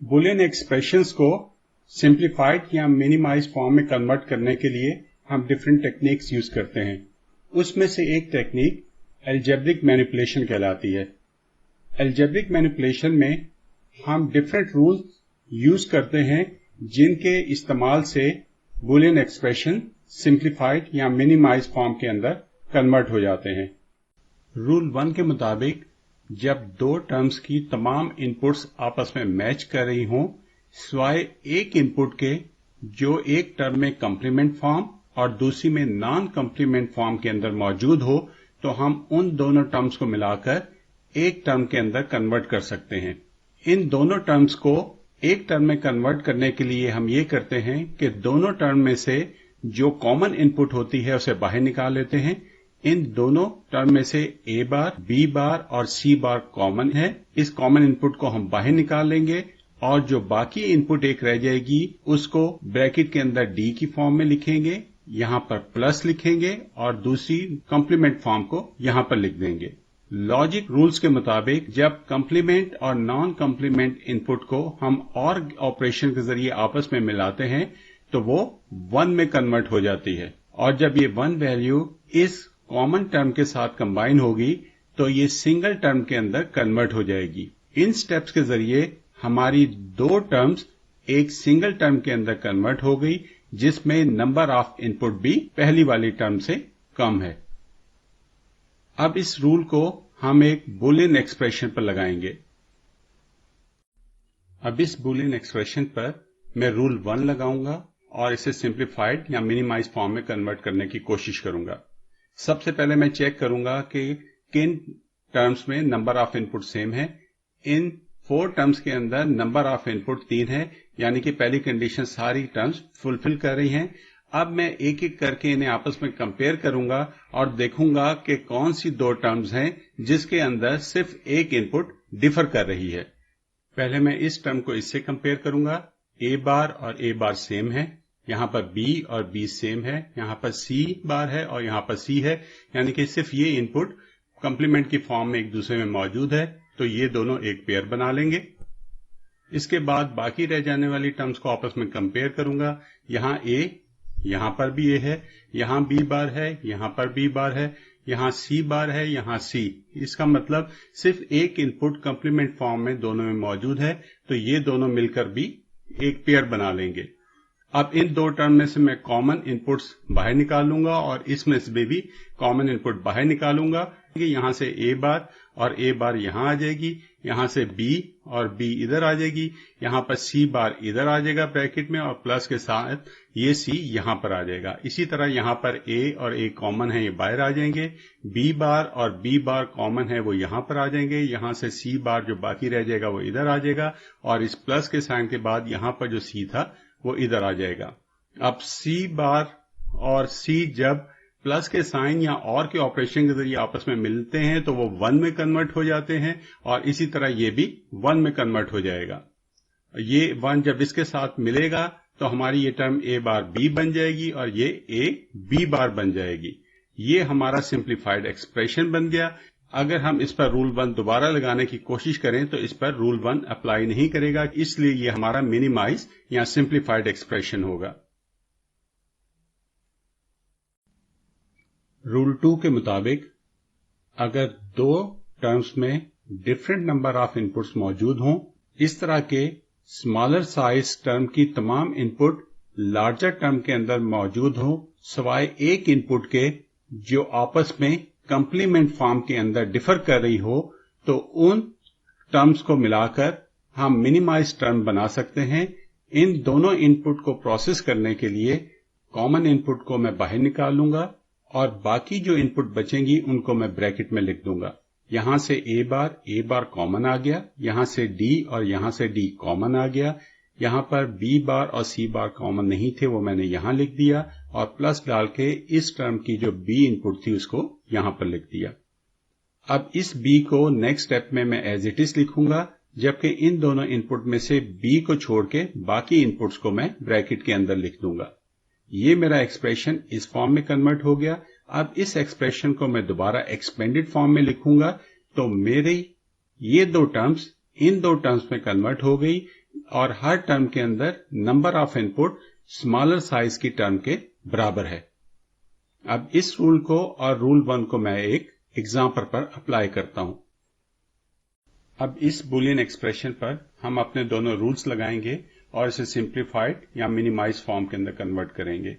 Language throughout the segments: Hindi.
बुलियन एक्सप्रेशंस को सिंप्लीफाइड या मिनिमाइज फॉर्म में कन्वर्ट करने के लिए हम डिफरेंट टेक्निक्स यूज करते हैं। उसमें से एक टेक्निक अलजेब्रिक मैनिपुलेशन कहलाती है। अलजेब्रिक मैनिपुलेशन में हम डिफरेंट रूल्स यूज करते हैं जिनके इस्तेमाल से बुलियन एक्सप्रेशन सिंप्लीफाइड या मिनिमाइज फॉर्म के अंदर कन्वर्ट हो जाते हैं। रूल 1 के मुताबिक जब दो टर्म्स की तमाम इनपुट्स आपस में मैच कर रही हों सिवाय एक इनपुट के जो एक टर्म में कॉम्प्लीमेंट फॉर्म और दूसरी में नॉन कॉम्प्लीमेंट फॉर्म के अंदर मौजूद हो तो हम उन दोनों टर्म्स को मिलाकर एक टर्म के अंदर कन्वर्ट कर सकते हैं। इन दोनों टर्म्स को एक टर्म में कन्वर्ट करने के लिए हम ये करते हैं कि दोनों टर्म में से जो कॉमन इनपुट होती है उसे बाहर निकाल लेते हैं। इन दोनों टर्म में से ए बार, बी बार और सी बार कॉमन है। इस कॉमन इनपुट को हम बाहर निकाल लेंगे और जो बाकी इनपुट एक रह जाएगी उसको ब्रैकेट के अंदर डी की फॉर्म में लिखेंगे, यहां पर प्लस लिखेंगे और दूसरी कॉम्प्लीमेंट फॉर्म को यहां पर लिख देंगे। लॉजिक रूल्स के मुताबिक जब कॉम्प्लीमेंट और नॉन कॉम्प्लीमेंट इनपुट को हम और ऑपरेशन के जरिए आपस में मिलाते हैं तो वो 1 में कन्वर्ट हो जाती है और जब ये 1 वैल्यू इस कॉमन टर्म के साथ कंबाइन होगी तो ये सिंगल टर्म के अंदर कन्वर्ट हो जाएगी। इन स्टेप्स के जरिए हमारी दो टर्म्स एक सिंगल टर्म के अंदर कन्वर्ट हो गई जिसमें नंबर ऑफ इनपुट भी पहली वाली टर्म से कम है। अब इस रूल को हम एक बुलियन एक्सप्रेशन पर लगाएंगे। अब इस बुलियन एक्सप्रेशन पर मैं रूल 1 लगाऊंगा और इसे सिंप्लीफाइड या मिनिमाइज फॉर्म में कन्वर्ट करने की कोशिश करूंगा। सबसे पहले मैं चेक करूंगा कि किन टर्म्स में नंबर ऑफ इनपुट सेम है। इन 4 टर्म्स के अंदर नंबर ऑफ इनपुट 3 है, यानी कि पहली कंडीशन सारी टर्म्स फुलफिल कर रही हैं। अब मैं एक एक करके इन्हें आपस में कंपेयर करूंगा और देखूंगा कि कौन सी दो टर्म्स हैं जिसके अंदर सिर्फ एक इनपुट डिफर कर रही है। पहले मैं इस टर्म को इससे कंपेयर करूंगा। ए बार और ए बार सेम है, यहां पर बी और बी सेम है, यहां पर सी बार है और यहां पर सी है, यानी कि सिर्फ ये इनपुट कॉम्प्लीमेंट की फॉर्म में एक दूसरे में मौजूद है, तो ये दोनों एक पेयर बना लेंगे। इसके बाद बाकी रह जाने वाली टर्म्स को आपस में कंपेयर करूंगा। यहां ए, यहां पर भी ए है, यहां बी बार है, यहां पर बी बार है, यहां सी बार है, यहां सी। इसका मतलब सिर्फ एक इनपुट कॉम्प्लीमेंट फॉर्म में दोनों में मौजूद है, तो ये दोनों मिलकर भी एक पेयर बना लेंगे। अब इन दो टर्म में से मैं कॉमन इनपुट्स बाहर निकालूंगा और इसमें से भी कॉमन इनपुट बाहर निकालूंगा। यहां से ए बार और ए बार यहां आ जाएगी, यहां से बी और बी इधर आ जाएगी, यहां पर सी बार इधर आ जाएगा ब्रैकेट में और प्लस के साथ ये सी यहां पर आ जाएगा। इसी तरह यहां पर ए और ए कॉमन है, ये बाहर आ जाएंगे। बी बार और बी बार कॉमन है, वो यहां पर आ जाएंगे। यहां से सी बार जो बाकी रह जाएगा वो इधर आ जाएगा और इस प्लस के साइन के बाद यहां पर जो सी था वो इधर आ जाएगा। अब सी बार और सी जब प्लस के साइन या और के ऑपरेशन के जरिए आपस में मिलते हैं तो वो 1 में कन्वर्ट हो जाते हैं और इसी तरह ये भी 1 में कन्वर्ट हो जाएगा। ये 1 जब इसके साथ मिलेगा तो हमारी ये टर्म ए बार बी बन जाएगी और ये ए बी बार बन जाएगी। ये हमारा सिंप्लीफाइड एक्सप्रेशन बन गया। अगर हम इस पर रूल 1 दोबारा लगाने की कोशिश करें तो इस पर रूल 1 अप्लाई नहीं करेगा, इसलिए ये हमारा मिनिमाइज या सिंप्लीफाइड एक्सप्रेशन होगा। रूल 2 के मुताबिक अगर दो टर्म्स में डिफरेंट नंबर ऑफ इनपुट्स मौजूद हों, इस तरह के स्मॉलर साइज टर्म की तमाम इनपुट लार्जर टर्म के अंदर मौजूद हो सिवाय एक इनपुट के जो आपस में कॉम्प्लीमेंट फॉर्म के अंदर डिफर कर रही हो, तो उन टर्म्स को मिलाकर हम मिनिमाइज टर्म बना सकते हैं। इन दोनों इनपुट को प्रोसेस करने के लिए कॉमन इनपुट को मैं बाहर निकालूंगा और बाकी जो इनपुट बचेंगी उनको मैं ब्रैकेट में लिख दूंगा। यहां से ए बार कॉमन आ गया, यहां से डी और यहां से डी कॉमन आ गया। यहां पर बी बार और सी बार कॉमन नहीं थे, वो मैंने यहां लिख दिया और प्लस डाल के इस टर्म की जो बी इनपुट थी उसको यहां पर लिख दिया। अब इस बी को नेक्स्ट स्टेप में मैं एज इट इज लिखूंगा, जबकि इन दोनों इनपुट में से बी को छोड़ के बाकी इनपुट्स को मैं ब्रैकेट के अंदर लिख दूंगा। ये मेरा एक्सप्रेशन इस फॉर्म में कन्वर्ट हो गया। अब इस एक्सप्रेशन को मैं दोबारा एक्सपेंडेड फॉर्म में लिखूंगा तो मेरी ये दो टर्म्स इन दो टर्म्स में कन्वर्ट हो गई। और हर टर्म के अंदर number of input smaller size की टर्म के बराबर है। अब इस रूल को और रूल 1 को मैं एक एग्जाम्पल पर अप्लाई करता हूं। अब इस बूलियन एक्सप्रेशन पर हम अपने दोनों रूल्स लगाएंगे और इसे सिंप्लीफाइड या मिनिमाइज फॉर्म के अंदर कन्वर्ट करेंगे।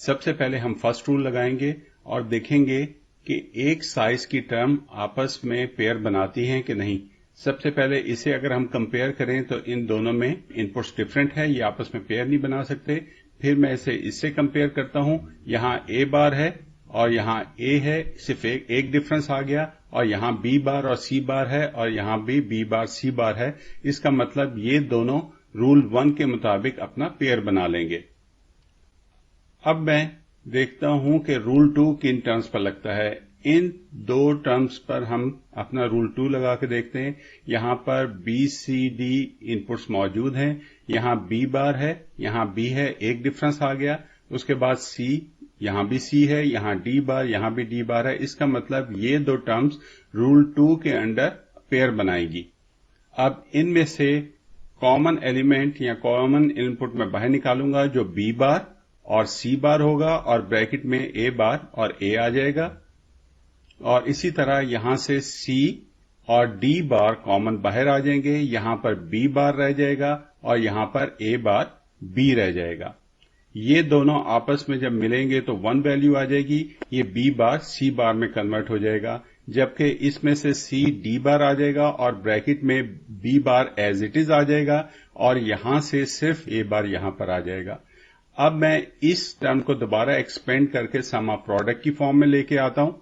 सबसे पहले हम फर्स्ट रूल लगाएंगे और देखेंगे कि एक साइज की टर्म आपस में पेयर बनाती हैं कि नहीं। सबसे पहले इसे अगर हम कंपेयर करें तो इन दोनों में इनपुट्स डिफरेंट है, ये आपस में पेयर नहीं बना सकते। फिर मैं इसे इससे कंपेयर करता हूं, यहां ए बार है और यहां ए है, सिर्फ एक डिफरेंस आ गया, और यहां बी बार और सी बार है और यहां भी बी बार सी बार है। इसका मतलब ये दोनों रूल 1 के मुताबिक अपना पेयर बना लेंगे। अब मैं देखता हूं कि रूल 2 किन टर्म्स पर लगता है। इन दो टर्म्स पर हम अपना रूल 2 लगा के देखते हैं। यहां पर बी सी डी इनपुट्स मौजूद हैं, यहां बी बार है, यहां बी है, एक डिफरेंस आ गया। उसके बाद सी, यहां भी सी है, यहां डी बार, यहां भी डी बार है। इसका मतलब ये दो टर्म्स रूल 2 के अंडर पेयर बनाएगी। अब इनमें से कॉमन एलिमेंट या कॉमन इनपुट में बाहर निकालूंगा जो बी बार और सी बार होगा और ब्रैकेट में ए बार और ए आ जाएगा। और इसी तरह यहां से सी और डी बार कॉमन बाहर आ जाएंगे, यहां पर बी बार रह जाएगा और यहां पर ए बार बी रह जाएगा। ये दोनों आपस में जब मिलेंगे तो 1 वैल्यू आ जाएगी, ये बी बार सी बार में कन्वर्ट हो जाएगा, जबकि इसमें से सी डी बार आ जाएगा और ब्रैकेट में B bar as it is आ जाएगा और यहां से सिर्फ ए बार यहां पर आ जाएगा। अब मैं इस टर्म को दोबारा एक्सपेंड करके सम ऑफ प्रोडक्ट की फॉर्म में लेके आता हूं।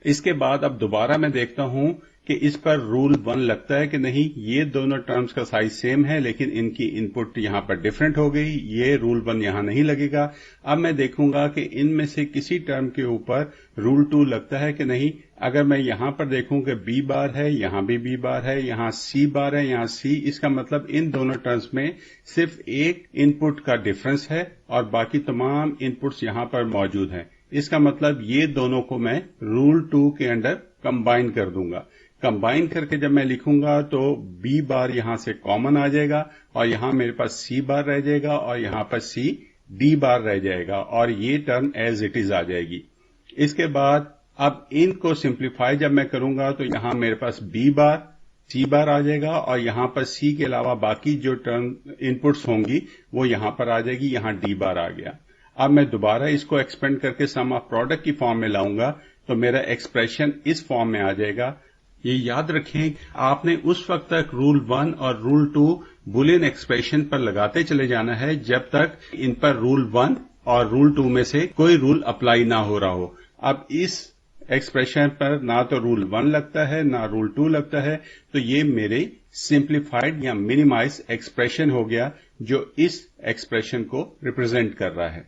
इसके बाद अब दोबारा मैं देखता हूं कि इस पर रूल 1 लगता है कि नहीं। ये दोनों टर्म्स का साइज सेम है लेकिन इनकी इनपुट यहां पर डिफरेंट हो गई, ये रूल 1 यहां नहीं लगेगा। अब मैं देखूंगा कि इनमें से किसी टर्म के ऊपर रूल 2 लगता है कि नहीं। अगर मैं यहां पर देखूं कि बी बार है, यहां भी बी बार है, यहां सी बार है, यहां सी, इसका मतलब इन दोनों टर्म्स में सिर्फ एक इनपुट का डिफरेंस है और बाकी तमाम इनपुट्स यहां पर मौजूद हैं। इसका मतलब ये दोनों को मैं रूल 2 के अंडर कंबाइन कर दूंगा। कंबाइन करके जब मैं लिखूंगा तो बी बार यहां से कॉमन आ जाएगा और यहां मेरे पास सी बार रह जाएगा और यहां पर सी डी बार रह जाएगा और ये टर्म एज इट इज आ जाएगी। इसके बाद अब इनको सिंप्लीफाई जब मैं करूंगा तो यहां मेरे पास बी बार सी बार आ जाएगा और यहां पर सी के अलावा बाकी जो टर्म इनपुट्स होंगी वो यहां पर आ जाएगी, यहां डी बार आ गया। अब मैं दोबारा इसको एक्सपेंड करके सम ऑफ प्रोडक्ट की फॉर्म में लाऊंगा तो मेरा एक्सप्रेशन इस फॉर्म में आ जाएगा। ये याद रखें, आपने उस वक्त तक रूल 1 और रूल 2 बुलियन एक्सप्रेशन पर लगाते चले जाना है जब तक इन पर रूल 1 और रूल 2 में से कोई रूल अप्लाई ना हो रहा हो। अब इस एक्सप्रेशन पर ना तो रूल 1 लगता है ना रूल 2 लगता है, तो ये मेरे सिंप्लीफाइड या मिनिमाइज एक्सप्रेशन हो गया जो इस एक्सप्रेशन को रिप्रेजेंट कर रहा है।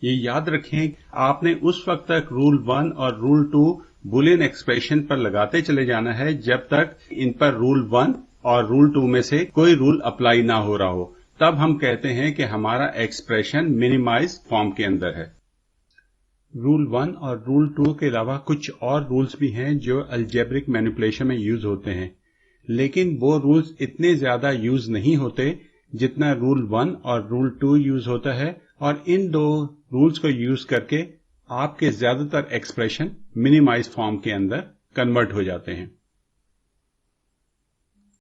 ये याद रखें, आपने उस वक्त तक रूल 1 और रूल 2 बुलियन एक्सप्रेशन पर लगाते चले जाना है जब तक इन पर रूल 1 और रूल 2 में से कोई रूल अप्लाई ना हो रहा हो। तब हम कहते हैं कि हमारा एक्सप्रेशन मिनिमाइज फॉर्म के अंदर है। रूल 1 और रूल 2 के अलावा कुछ और रूल्स भी हैं जो अलजेब्रिक मैनिपुलेशन में यूज होते हैं, लेकिन वो रूल्स इतने ज्यादा यूज नहीं होते जितना रूल 1 और रूल 2 यूज होता है, और इन दो रूल्स को यूज करके आपके ज्यादातर एक्सप्रेशन मिनिमाइज फॉर्म के अंदर कन्वर्ट हो जाते हैं।